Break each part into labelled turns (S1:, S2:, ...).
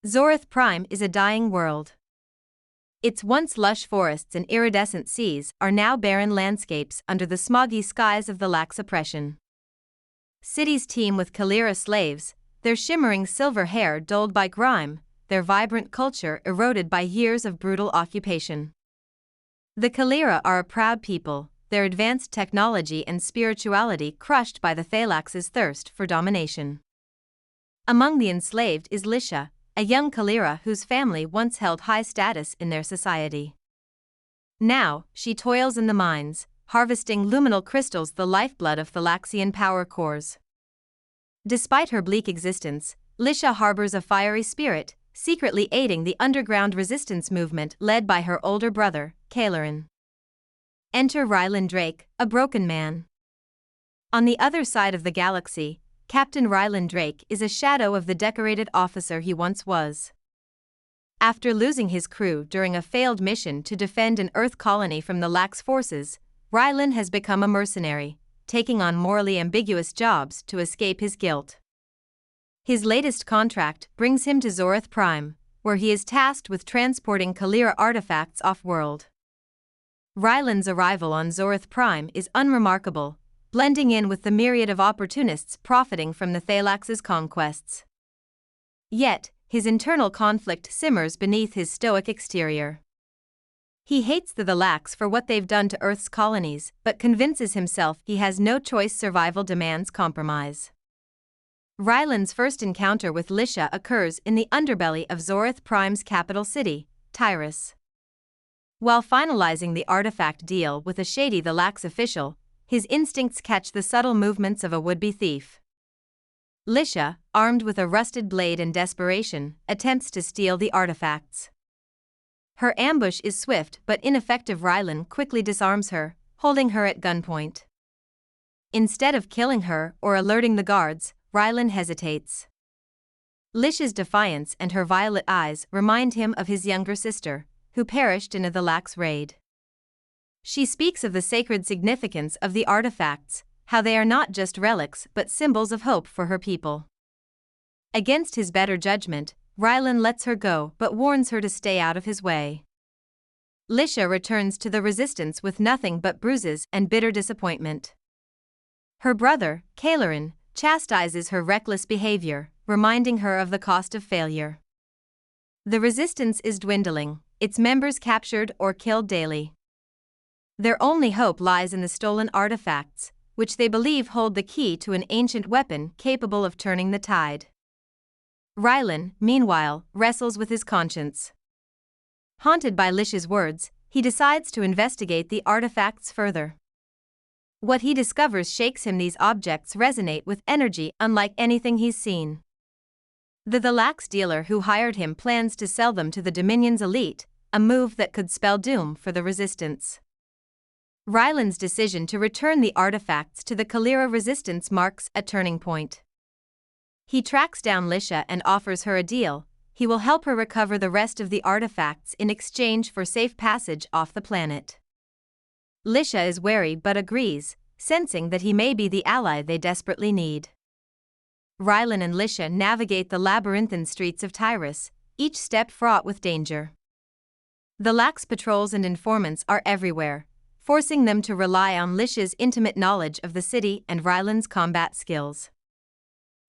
S1: Zorith Prime is a dying world. Its once lush forests and iridescent seas are now barren landscapes under the smoggy skies of the lax oppression. Cities teem with Kaelira slaves, their shimmering silver hair dulled by grime, their vibrant culture eroded by years of brutal occupation. The Kaelira are a proud people, their advanced technology and spirituality crushed by the Thalax's thirst for domination. Among the enslaved is Lisha, a young Kaelira whose family once held high status in their society. Now, she toils in the mines, harvesting luminal crystals, the lifeblood of Thalaxian power cores. Despite her bleak existence, Lisha harbors a fiery spirit, secretly aiding the underground resistance movement led by her older brother, Kaelira. Enter Rylan Drake, a broken man. On the other side of the galaxy, Captain Rylan Drake is a shadow of the decorated officer he once was. After losing his crew during a failed mission to defend an Earth colony from the Lax forces, Rylan has become a mercenary, taking on morally ambiguous jobs to escape his guilt. His latest contract brings him to Zorith Prime, where he is tasked with transporting Kaelira artifacts off-world. Rylan's arrival on Zorith Prime is unremarkable, blending in with the myriad of opportunists profiting from the Thalax's conquests. Yet, his internal conflict simmers beneath his stoic exterior. He hates the Thalax for what they've done to Earth's colonies, but convinces himself he has no choice. Survival demands compromise. Rylan's first encounter with Lisha occurs in the underbelly of Zorith Prime's capital city, Tyrus. While finalizing the artifact deal with a shady Thalax official, his instincts catch the subtle movements of a would-be thief. Lisha, armed with a rusted blade and desperation, attempts to steal the artifacts. Her ambush is swift but ineffective. Rylan quickly disarms her, holding her at gunpoint. Instead of killing her or alerting the guards, Rylan hesitates. Lisha's defiance and her violet eyes remind him of his younger sister, who perished in a Thalax raid. She speaks of the sacred significance of the artifacts, how they are not just relics but symbols of hope for her people. Against his better judgment, Rylan lets her go but warns her to stay out of his way. Lisha returns to the resistance with nothing but bruises and bitter disappointment. Her brother, Kaelira, chastises her reckless behavior, reminding her of the cost of failure. The resistance is dwindling, its members captured or killed daily. Their only hope lies in the stolen artifacts, which they believe hold the key to an ancient weapon capable of turning the tide. Rylan, meanwhile, wrestles with his conscience. Haunted by Lisha's words, he decides to investigate the artifacts further. What he discovers shakes him. These objects resonate with energy unlike anything he's seen. The Thalax dealer who hired him plans to sell them to the Dominion's elite, a move that could spell doom for the resistance. Rylan's decision to return the artifacts to the Kaelira resistance marks a turning point. He tracks down Lisha and offers her a deal. He will help her recover the rest of the artifacts in exchange for safe passage off the planet. Lisha is wary but agrees, sensing that he may be the ally they desperately need. Rylan and Lisha navigate the labyrinthine streets of Tyrus, each step fraught with danger. The Lax patrols and informants are everywhere, forcing them to rely on Lisha's intimate knowledge of the city and Rylan's combat skills.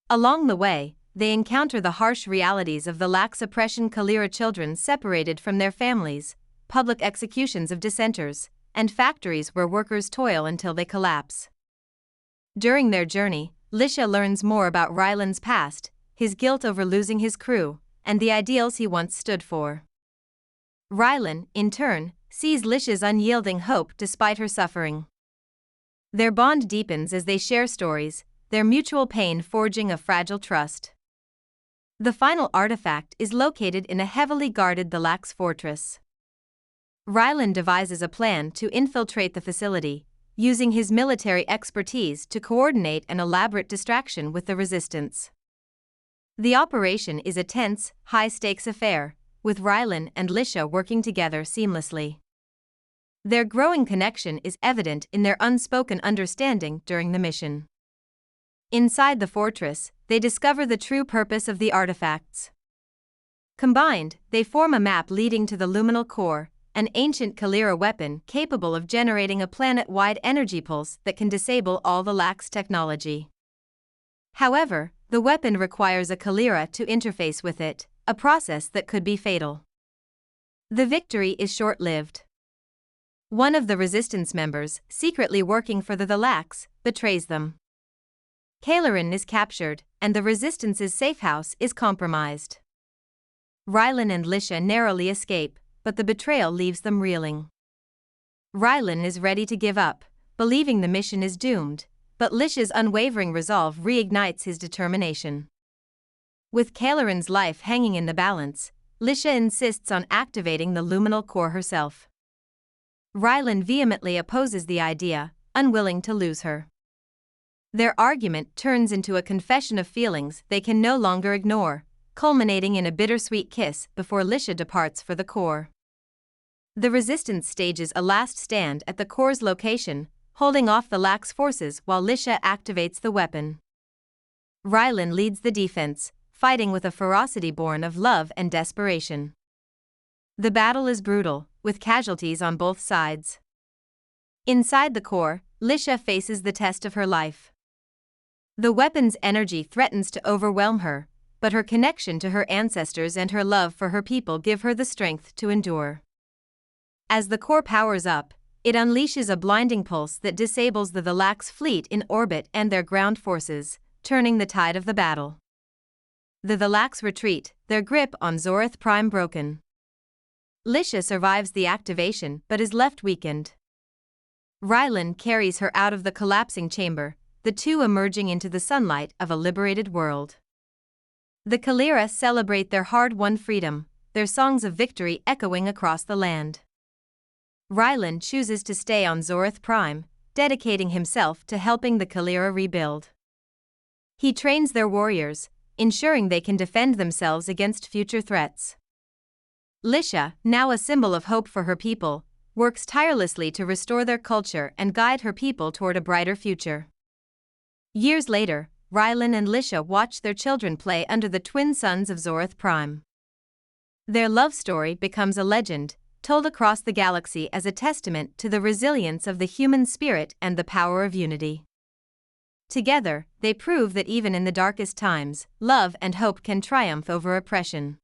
S1: Along the way, they encounter the harsh realities of the Lax oppression: Kaelira children separated from their families, public executions of dissenters, and factories where workers toil until they collapse. During their journey, Lisha learns more about Rylan's past, his guilt over losing his crew, and the ideals he once stood for. Rylan, in turn, sees Lisha's unyielding hope despite her suffering. Their bond deepens as they share stories, their mutual pain forging a fragile trust. The final artifact is located in a heavily guarded Thalax fortress. Rylan devises a plan to infiltrate the facility, using his military expertise to coordinate an elaborate distraction with the resistance. The operation is a tense, high-stakes affair, with Rylan and Lisha working together seamlessly. Their growing connection is evident in their unspoken understanding during the mission. Inside the fortress, they discover the true purpose of the artifacts. Combined, they form a map leading to the luminal core, an ancient Kaelira weapon capable of generating a planet-wide energy pulse that can disable all the lax technology. However, the weapon requires a Kaelira to interface with it, a process that could be fatal. The victory is short-lived. One of the resistance members, secretly working for the Lax, betrays them. Kaelira is captured, and the resistance's safe house is compromised. Rylan and Lisha narrowly escape, but the betrayal leaves them reeling. Rylan is ready to give up, believing the mission is doomed, but Lisha's unwavering resolve reignites his determination. With Kaelira's life hanging in the balance, Lisha insists on activating the luminal core herself. Rylan vehemently opposes the idea, unwilling to lose her. Their argument turns into a confession of feelings they can no longer ignore, culminating in a bittersweet kiss before Lisha departs for the core. The resistance stages a last stand at the core's location, holding off the Lax forces while Lisha activates the weapon. Rylan leads the defense, fighting with a ferocity born of love and desperation. The battle is brutal, with casualties on both sides. Inside the core, Lisha faces the test of her life. The weapon's energy threatens to overwhelm her, but her connection to her ancestors and her love for her people give her the strength to endure. As the core powers up, it unleashes a blinding pulse that disables the Lax fleet in orbit and their ground forces, turning the tide of the battle. The Lax retreat, their grip on Zorith Prime broken. Lisha survives the activation but is left weakened. Rylan carries her out of the collapsing chamber, the two emerging into the sunlight of a liberated world. The Kaelira celebrate their hard-won freedom, their songs of victory echoing across the land. Rylan chooses to stay on Zorith Prime, dedicating himself to helping the Kaelira rebuild. He trains their warriors, ensuring they can defend themselves against future threats. Lisha, now a symbol of hope for her people, works tirelessly to restore their culture and guide her people toward a brighter future. Years later, Rylan and Lisha watch their children play under the twin suns of Zorith Prime. Their love story becomes a legend, told across the galaxy as a testament to the resilience of the human spirit and the power of unity. Together, they prove that even in the darkest times, love and hope can triumph over oppression.